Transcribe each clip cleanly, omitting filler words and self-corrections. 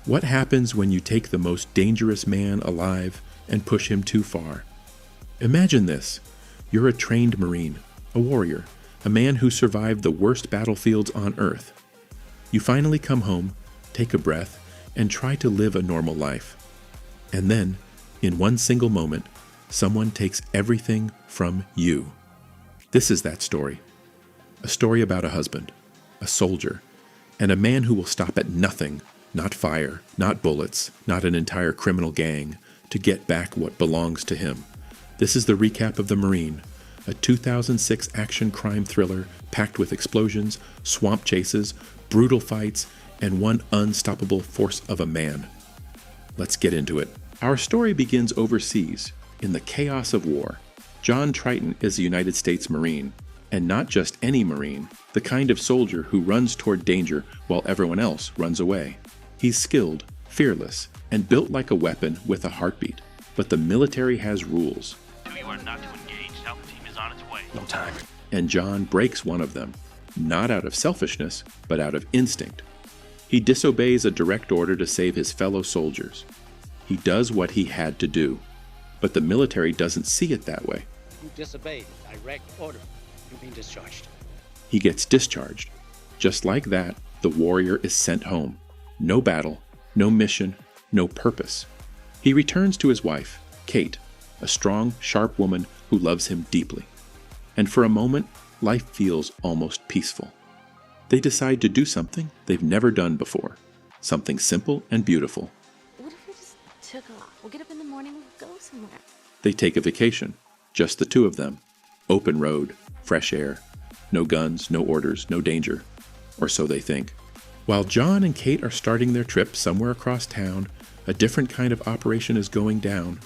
What happens when you take the most dangerous man alive and push him too far? Imagine this. You're a trained Marine, a warrior, a man who survived the worst battlefields on Earth. You finally come home, take a breath, and try to live a normal life. And then, in one single moment, someone takes everything from you. This is that story. A story about a husband, a soldier, and a man who will stop at nothing, not fire, not bullets, not an entire criminal gang, to get back what belongs to him. This is the recap of The Marine, a 2006 action crime thriller packed with explosions, swamp chases, brutal fights, and one unstoppable force of a man. Let's get into it. Our story begins overseas, in the chaos of war. John Triton is a United States Marine, and not just any Marine, the kind of soldier who runs toward danger while everyone else runs away. He's skilled, fearless, and built like a weapon with a heartbeat. But the military has rules. You are not to engage. Now the team is on its way. No time. And John breaks one of them, not out of selfishness, but out of instinct. He disobeys a direct order to save his fellow soldiers. He does what he had to do, but the military doesn't see it that way. You disobeyed direct order. You've been discharged. He gets discharged. Just like that, the warrior is sent home. No battle, no mission, no purpose. He returns to his wife, Kate, a strong, sharp woman who loves him deeply. And for a moment, life feels almost peaceful. They decide to do something they've never done before. Something simple and beautiful. What if we just took off? We'll get up in the morning, we'll go somewhere. They take a vacation, just the two of them. Open road, fresh air, no guns, no orders, no danger. Or so they think. While John and Kate are starting their trip somewhere across town, a different kind of operation is going down.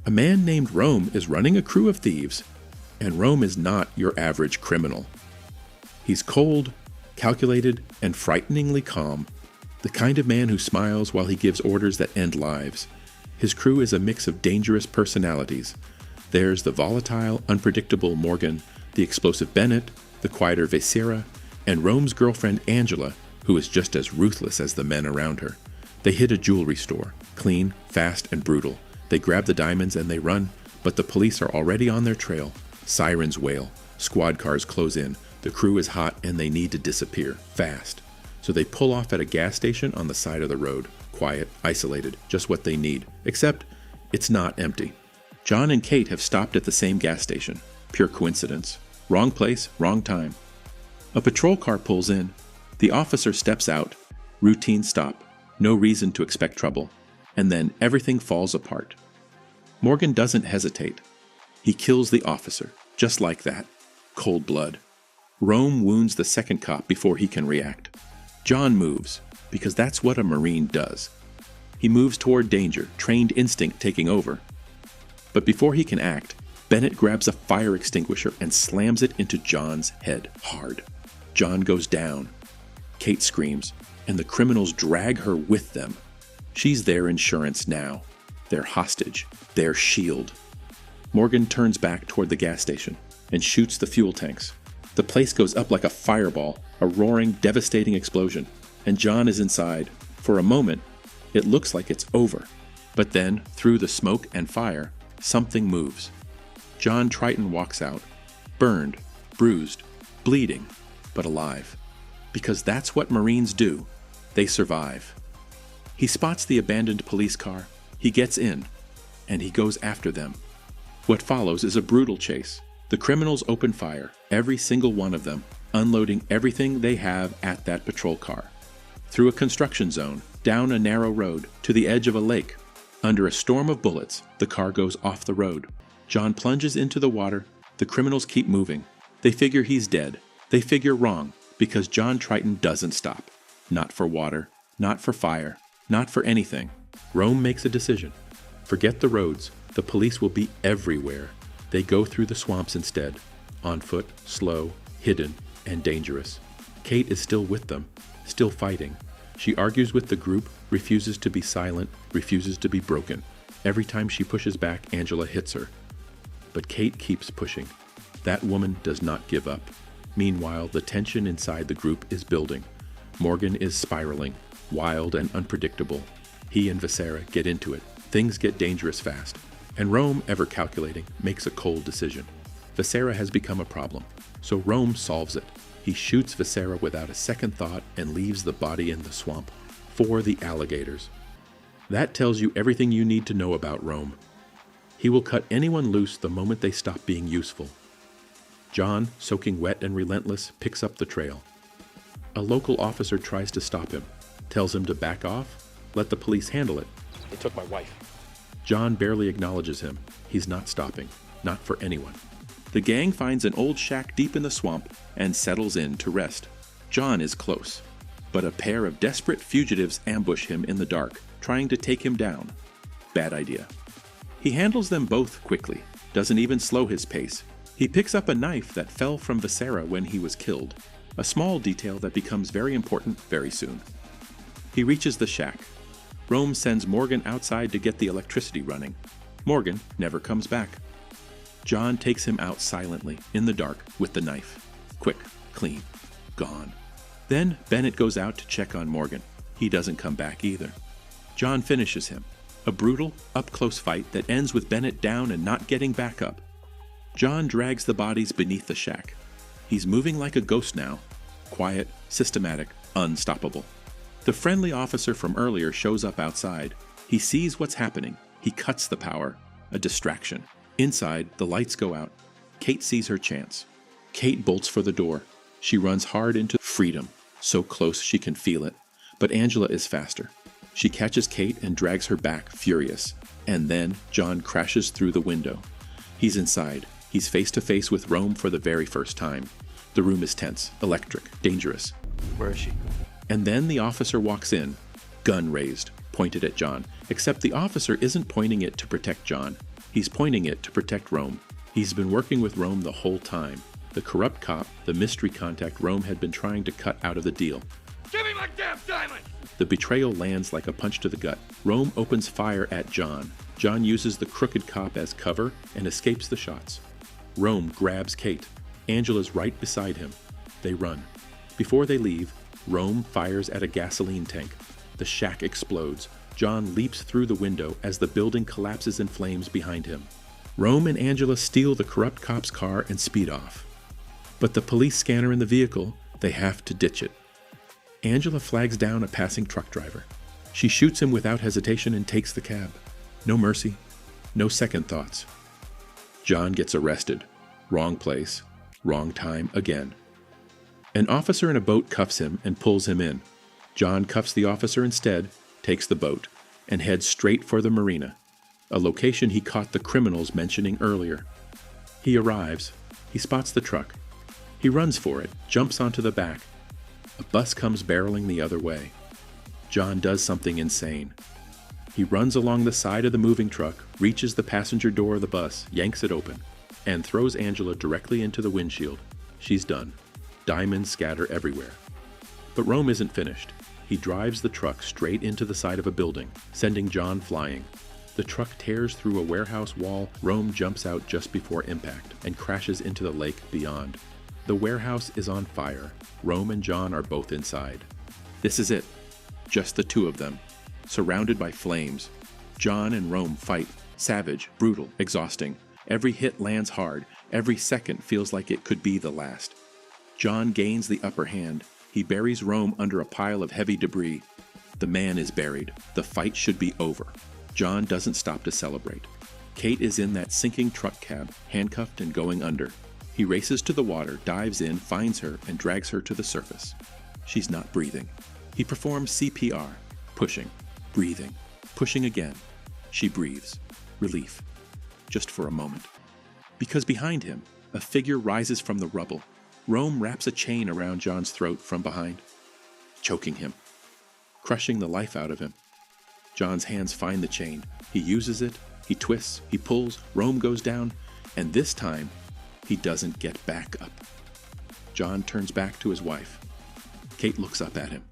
A man named Rome is running a crew of thieves, and Rome is not your average criminal. He's cold, calculated, and frighteningly calm, the kind of man who smiles while he gives orders that end lives. His crew is a mix of dangerous personalities. There's the volatile, unpredictable Morgan, the explosive Bennett, the quieter Vesera, and Rome's girlfriend Angela, who is just as ruthless as the men around her. They hit a jewelry store, clean, fast, and brutal. They grab the diamonds and they run, but the police are already on their trail. Sirens wail, squad cars close in, the crew is hot and they need to disappear, fast. So they pull off at a gas station on the side of the road, quiet, isolated, just what they need, except it's not empty. John and Kate have stopped at the same gas station. Pure coincidence. Wrong place, wrong time. A patrol car pulls in. The officer steps out. Routine stop. No reason to expect trouble. And then everything falls apart. Morgan doesn't hesitate. He kills the officer, just like that. Cold blood. Rome wounds the second cop before he can react. John moves, because that's what a Marine does. He moves toward danger, trained instinct taking over. But before he can act, Bennett grabs a fire extinguisher and slams it into John's head hard. John goes down. Kate screams, and the criminals drag her with them. She's their insurance now, their hostage, their shield. Morgan turns back toward the gas station and shoots the fuel tanks. The place goes up like a fireball, a roaring, devastating explosion, and John is inside. For a moment, it looks like it's over. But then, through the smoke and fire, something moves. John Triton walks out, burned, bruised, bleeding, but alive. Because that's what Marines do. They survive. He spots the abandoned police car, he gets in, and he goes after them. What follows is a brutal chase. The criminals open fire, every single one of them, unloading everything they have at that patrol car. Through a construction zone, down a narrow road, to the edge of a lake. Under a storm of bullets, the car goes off the road. John plunges into the water. The criminals keep moving. They figure he's dead. They figure wrong, because John Triton doesn't stop. Not for water, not for fire, not for anything. Rome makes a decision. Forget the roads. The police will be everywhere. They go through the swamps instead. On foot, slow, hidden, and dangerous. Kate is still with them, still fighting. She argues with the group, refuses to be silent, refuses to be broken. Every time she pushes back, Angela hits her. But Kate keeps pushing. That woman does not give up. Meanwhile, the tension inside the group is building. Morgan is spiraling. wild and unpredictable. He and Viscera get into it. Things get dangerous fast. And Rome, ever calculating, makes a cold decision. Viscera has become a problem, so Rome solves it. He shoots Viscera without a second thought and leaves the body in the swamp for the alligators. That tells you everything you need to know about Rome. He will cut anyone loose the moment they stop being useful. John, soaking wet and relentless, picks up the trail. A local officer tries to stop him, tells him to back off, let the police handle it. They took my wife. John barely acknowledges him. He's not stopping, not for anyone. The gang finds an old shack deep in the swamp and settles in to rest. John is close, but a pair of desperate fugitives ambush him in the dark, trying to take him down. Bad idea. He handles them both quickly, doesn't even slow his pace. He picks up a knife that fell from Viscera when he was killed, a small detail that becomes very important very soon. He reaches the shack. Rome sends Morgan outside to get the electricity running. Morgan never comes back. John takes him out silently, in the dark, with the knife. Quick, clean, gone. Then Bennett goes out to check on Morgan. He doesn't come back either. John finishes him. A brutal, up-close fight that ends with Bennett down and not getting back up. John drags the bodies beneath the shack. He's moving like a ghost now. Quiet, systematic, unstoppable. The friendly officer from earlier shows up outside. He sees what's happening. He cuts the power. A distraction. Inside, the lights go out. Kate sees her chance. Kate bolts for the door. She runs hard into freedom, so close she can feel it. But Angela is faster. She catches Kate and drags her back, furious. And then John crashes through the window. He's inside. He's face to face with Rome for the very first time. The room is tense, electric, dangerous. Where is she? And then the officer walks in, gun raised, pointed at John. Except the officer isn't pointing it to protect John. He's pointing it to protect Rome. He's been working with Rome the whole time. The corrupt cop, the mystery contact Rome had been trying to cut out of the deal. Give me my damn diamond! The betrayal lands like a punch to the gut. Rome opens fire at John. John uses the crooked cop as cover and escapes the shots. Rome grabs Kate. Angela's right beside him. They run. Before they leave, Rome fires at a gasoline tank. The shack explodes. John leaps through the window as the building collapses in flames behind him. Rome and Angela steal the corrupt cop's car and speed off. But the police scanner in the vehicle, they have to ditch it. Angela flags down a passing truck driver. She shoots him without hesitation and takes the cab. No mercy, no second thoughts. John gets arrested. Wrong place, wrong time again. An officer in a boat cuffs him and pulls him in. John cuffs the officer instead, takes the boat, and heads straight for the marina, a location he caught the criminals mentioning earlier. He arrives. He spots the truck. He runs for it, jumps onto the back. A bus comes barreling the other way. John does something insane. He runs along the side of the moving truck, reaches the passenger door of the bus, yanks it open, and throws Angela directly into the windshield. She's done. Diamonds scatter everywhere. But Rome isn't finished. He drives the truck straight into the side of a building, sending John flying. The truck tears through a warehouse wall. Rome jumps out just before impact and crashes into the lake beyond. The warehouse is on fire. Rome and John are both inside. This is it. Just the two of them, surrounded by flames. John and Rome fight, savage, brutal, exhausting. Every hit lands hard. Every second feels like it could be the last. John gains the upper hand. He buries Rome under a pile of heavy debris. The man is buried. The fight should be over. John doesn't stop to celebrate. Kate is in that sinking truck cab, handcuffed and going under. He races to the water, dives in, finds her, and drags her to the surface. She's not breathing. He performs CPR, pushing, breathing, pushing again. She breathes. Relief. Just for a moment. Because behind him, a figure rises from the rubble. Rome wraps a chain around John's throat from behind, choking him, crushing the life out of him. John's hands find the chain. He uses it, he twists, he pulls, Rome goes down, and this time, he doesn't get back up. John turns back to his wife. Kate looks up at him,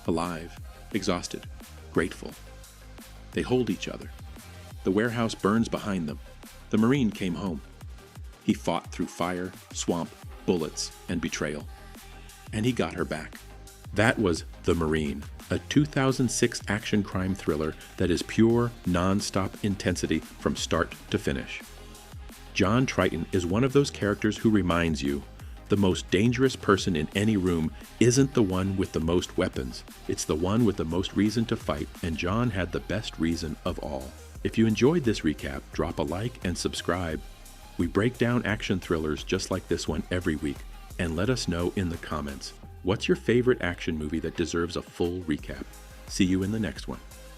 alive, exhausted, grateful. They hold each other. The warehouse burns behind them. The Marine came home. He fought through fire, swamp, bullets, and betrayal. And he got her back. That was The Marine, a 2006 action crime thriller that is pure, non-stop intensity from start to finish. John Triton is one of those characters who reminds you, the most dangerous person in any room isn't the one with the most weapons. It's the one with the most reason to fight, and John had the best reason of all. If you enjoyed this recap, drop a like and subscribe. We break down action thrillers just like this one every week, and let us know in the comments. What's your favorite action movie that deserves a full recap? See you in the next one.